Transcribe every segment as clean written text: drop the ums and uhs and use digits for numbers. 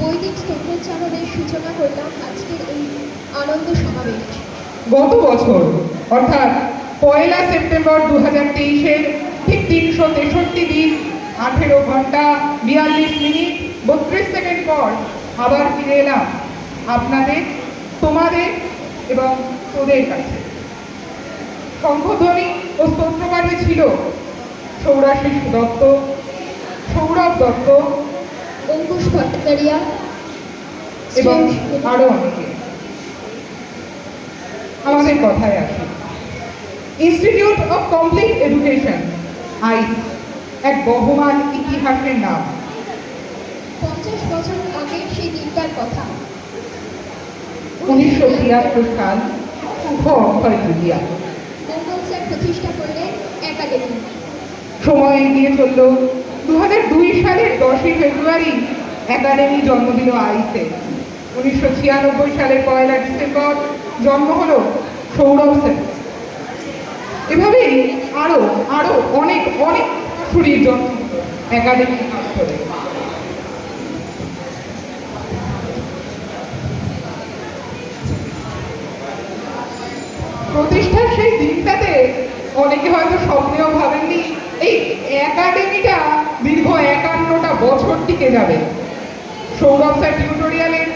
বৈদিক স্তোত্রোচ্চারণের সূচনা করলাম আজকের এই আনন্দ সমাবেশ। গত বছর অর্থাৎ 1 সেপ্টেম্বর 2023-এর ঠিক 363 দিন 18 ঘন্টা 42 মিনিট 32 সেকেন্ড পর আবার ফিরে এলাম আপনাদের, তোমাদের এবং তোদের কাছে। শঙ্খধ্বনি ও স্তোত্রপাঠে ছিল সৌরাশিস দত্ত, সৌরভ দত্ত, অঙ্কুশ ভট্টাচার্য এবং আরো অনেকে। আমাদের কথায় আসি। ইনস্টিটিউট অফ কমপ্লিট এডুকেশন আইস এক বহমান ইতিহাসের নাম। 50 বছর আগে সেই দিনটার কথা। 1973 সাল শুভ অক্ষয় তৃতীয়া। মঙ্গল স্যার প্রতিষ্ঠা করলেন একাডেমি। সময় এগিয়ে চলল 2002 সালের 10 ফেব্রুয়ারি একাডেমি জন্ম দিল আইসে। 1996 সালের 1 ডিসেম্বর জন্ম হলো সৌরভ স্যার। এভাবেই আরো আরো অনেক অনেক ছুরির জন্ম একাডেমি করে। প্রতিষ্ঠার সেই দিনটাতে অনেকে হয়তো স্বপ্নেও ভাবেননি এই একাডেমিটা দীর্ঘ 51টা বছর টিকে যাবে। সৌরভ স্যার টিউটোরিয়ালের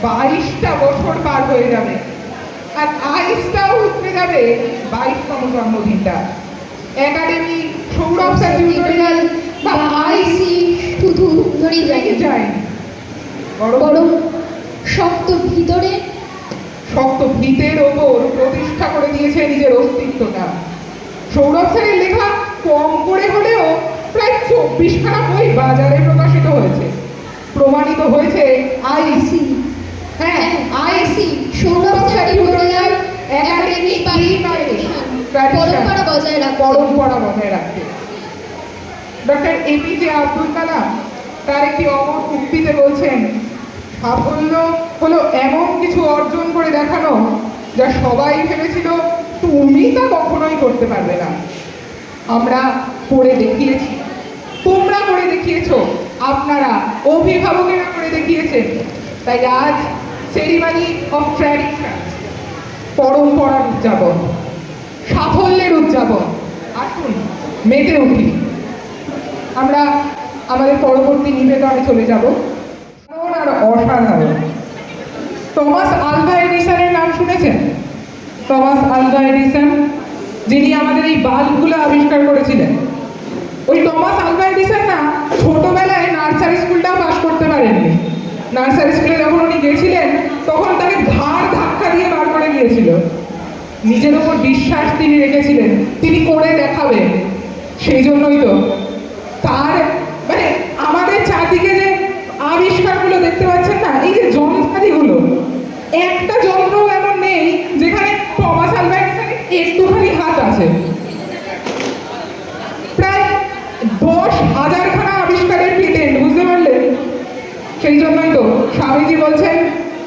22টা বছর পার হয়ে যাবে, আর আইসটাও উঠতে যাবে 22তম জন্মদিনটা। একাডেমি, সৌরভ স্যার টিউটোরিয়াল বা আইসি শুধু ধরেই যায় বরং শক্ত ভিতরে শক্ত ভিতের ওপর প্রতিষ্ঠা করে দিয়েছে নিজের অস্তিত্বটা। সৌরভ স্যারের লেখা কম করে হলেও প্রায় 24খানা বই বাজারে প্রকাশিত হয়েছে। প্রমাণিত হয়েছে আইসি, হ্যাঁ আইসি সৌরভ স্যার টিউটোরিয়াল একাডেমি পরম্পরা বজায় রাখতে। ডক্টর এপিজে আব্দুল কালাম তার একটি অমর উক্তিতে বলছেন, সাফল্য হলো এমন কিছু অর্জন করে দেখানো যা সবাই ভেবেছিল তুমি তা কখনোই করতে পারবে না। আমরা করে দেখিয়েছি, তোমরা করে দেখিয়েছো, আপনারা অভিভাবকেরা করে দেখিয়েছেন। তাই আজ সেরিমনি অফ ট্র্যাডিশন, পরম্পরার উদযাপন, সাফল্যের উদযাপন। আসুন মেতে উঠি। আমরা আমাদের পরবর্তী নিবেদনে চলে যাব। আর অসাধারণ টমাস আলভা এডিসনের নাম শুনেছেন? টমাস আলভা এডিসন, যিনি আমাদের এই বাল্বগুলো আবিষ্কার করেছিলেন। ওই টমাস আলভা এডিসন না ছোটবেলায় নার্সারি স্কুলটাও পাস করতে পারেননি। নার্সারি স্কুলে যখন উনি গেছিলেন তখন তাকে ঘাড় ধাক্কা দিয়ে বার করে দিয়েছিল। নিজের ওপর বিশ্বাস তিনি রেখেছিলেন, তিনি করে দেখাবেন। সেই জন্যই তো তার মানে আমাদের চারদিকে যে আবিষ্কারগুলো দেখতে পাচ্ছেন না, এই যে যন্ত্রাদিগুলো, একটা যন্ত্র এমন নেই যেখানে টমাস আলভা এডিসনের একটুখানি হাত আছে। প্রায় 10,000 খানা আবিষ্কারের পেটেন্ট, বুঝতে পারলেন? সেই জন্যই তো স্বামীজি বলছেন,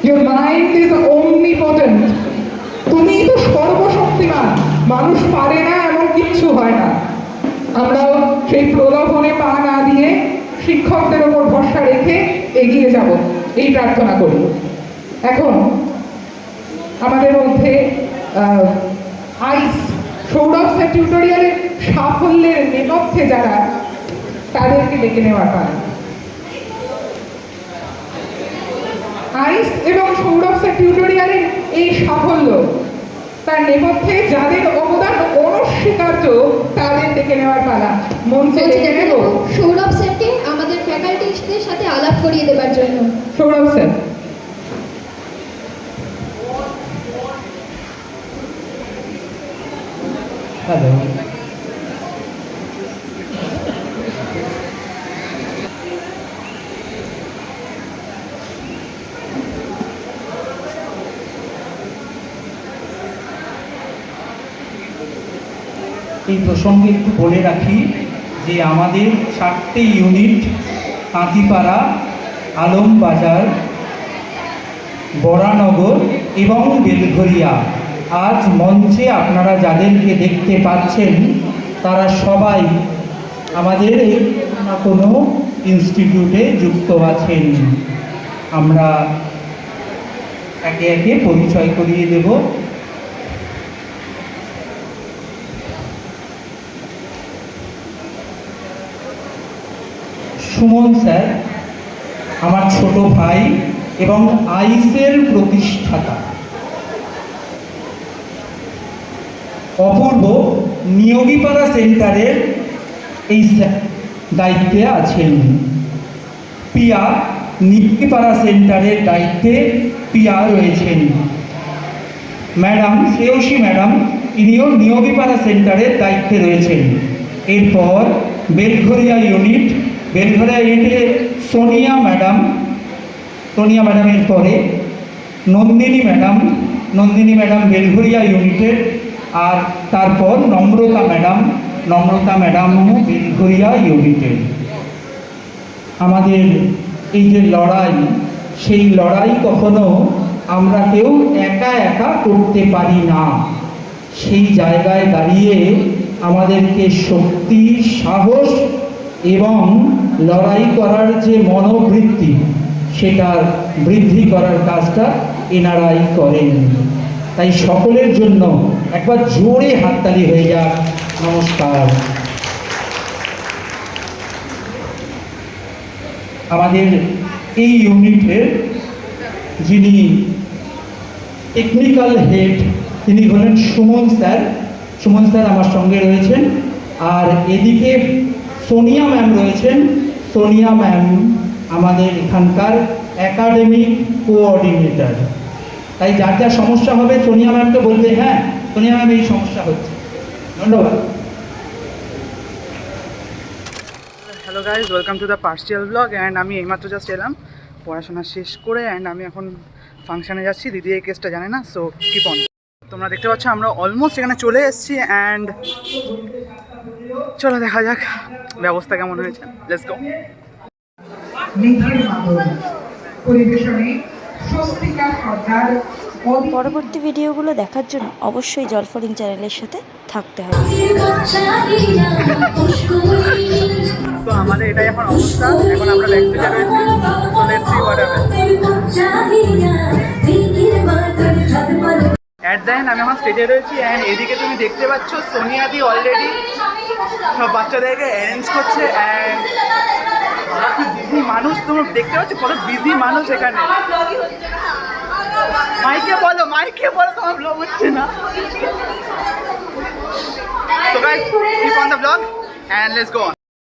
your mind is omnipotent, তুমি তো সর্বশক্তিমান, মানুষ পারে না এমন কিচ্ছু হয় না। আমরাও সেই প্রলোভনে পা না দিয়ে শিক্ষকদের ওপর ভরসা রেখে এগিয়ে যাব, এই প্রার্থনা করি। এখন আমাদের মধ্যে আইস সৌরভ স্যার টিউটোরিয়ালের সাফল্যের নেপথ্যে যারা, তাদেরকে ডেকে নেওয়ার পারে। আইস এবং সৌরভ স্যার টিউটোরিয়ালের এই সাফল্য, তার নেপথ্যে যাদের অবদান অনস্বীকার্য, তাদের ডেকে নেওয়ার পালা। মঞ্চে ডেকে নেব সৌরভ স্যারকে আমাদের ফ্যাকাল্টিদের সাথে আলাপ করিয়ে দেবার জন্য। সৌরভ স্যার। হ্যালো, এই প্রসঙ্গে একটু বলে রাখি যে আমাদের 4টে ইউনিট কাঁতিপাড়া, আলমবাজার, বরানগর এবং বেলঘরিয়া আজ মঞ্চে আপনারা যাদেরকে দেখতে পাচ্ছেন তারা সবাই আমাদের এই কোনো ইনস্টিটিউটে যুক্ত আছেন। আমরা একে একে পরিচয় করিয়ে দেব। সুমন স্যার আমার ছোট ভাই এবং আইসের প্রতিষ্ঠাতা। অপূর্ব নিয়োগীপাড়া সেন্টারের এই দায়িত্বে আছেন। পিয়া নিয়োগীপাড়া সেন্টারের দায়িত্বে পিয়া রয়েছেন। ম্যাডাম শ্রেয়সী ম্যাডাম, ইনিও নিয়োগীপাড়া সেন্টারের দায়িত্বে রয়েছেন। এরপর বেলঘরিয়া ইউনিটে সোনিয়া ম্যাডামের পরে নন্দিনী ম্যাডাম বেলঘরিয়া ইউনিটের, আর তারপর নম্রতা ম্যাডামও বেলঘরিয়া ইউনিটের। আমাদের এই যে লড়াই, সেই লড়াই কখনো আমরা কেউ একা একা করতে পারি না। সেই জায়গায় দাঁড়িয়ে আমাদেরকে শক্তি, সাহস এবং লড়াই করার যে মনোবৃত্তি, সেটা বৃদ্ধি করার কাজটা এনারাই করেন। তাই সকলের জন্য একবার জোরে হাততালি হয়ে যাক। নমস্কার। আমাদের এই ইউনিটের যিনি টেকনিক্যাল হেড, তিনি হলেন সুমন স্যার আমার সঙ্গে রয়েছেন। আর এদিকে সোনিয়া ম্যাম রয়েছেন। সোনিয়া ম্যাম আমাদের এখানকার একাডেমিক কোঅর্ডিনেটর। তাই যার যা সমস্যা হবে সোনিয়া ম্যামকে বলবে, হ্যাঁ সোনিয়া ম্যাম এই সমস্যা হচ্ছে। ধন্যবাদ। Hello guys, welcome to the partial blog. And আমি এইমাত্র জাস্ট এলাম পড়াশোনা শেষ করে, অ্যান্ড আমি এখন ফাংশানে যাচ্ছি। দিদি এই কেসটা জানে না, সো কিপ অন। তোমরা দেখতে পাচ্ছ আমরা অলমোস্ট এখানে চলে এসেছি। অ্যান্ড চলো দেখা যাক ব্যবস্থা কেমন হয়েছে। Let's go. পরিবেশনে স্বস্তিকা সর্দার। পরবর্তী ভিডিওগুলো দেখার জন্য অবশ্যই জলফলিং চ্যানেলের সাথে থাকতে হবে। তো আমাদের এটাই এখন অবস্থা। এখন আমরা ব্যাক স্টেজে রয়েছি। So let's see what happens. At the end আমি এখন স্টেজে রয়েছি। অ্যান্ড এদিকে তুমি দেখতে পাচ্ছ সোনিয়াদি অলরেডি সব বাচ্চাদেরকে অ্যারেঞ্জ করছে। অ্যান্ড বিজি মানুষ, তুমি দেখতে পাচ্ছ কত বিজি মানুষ এখানে। মাইকে বলো তোমার ব্লগ হচ্ছে না। So guys, keep on the vlog and let's go on.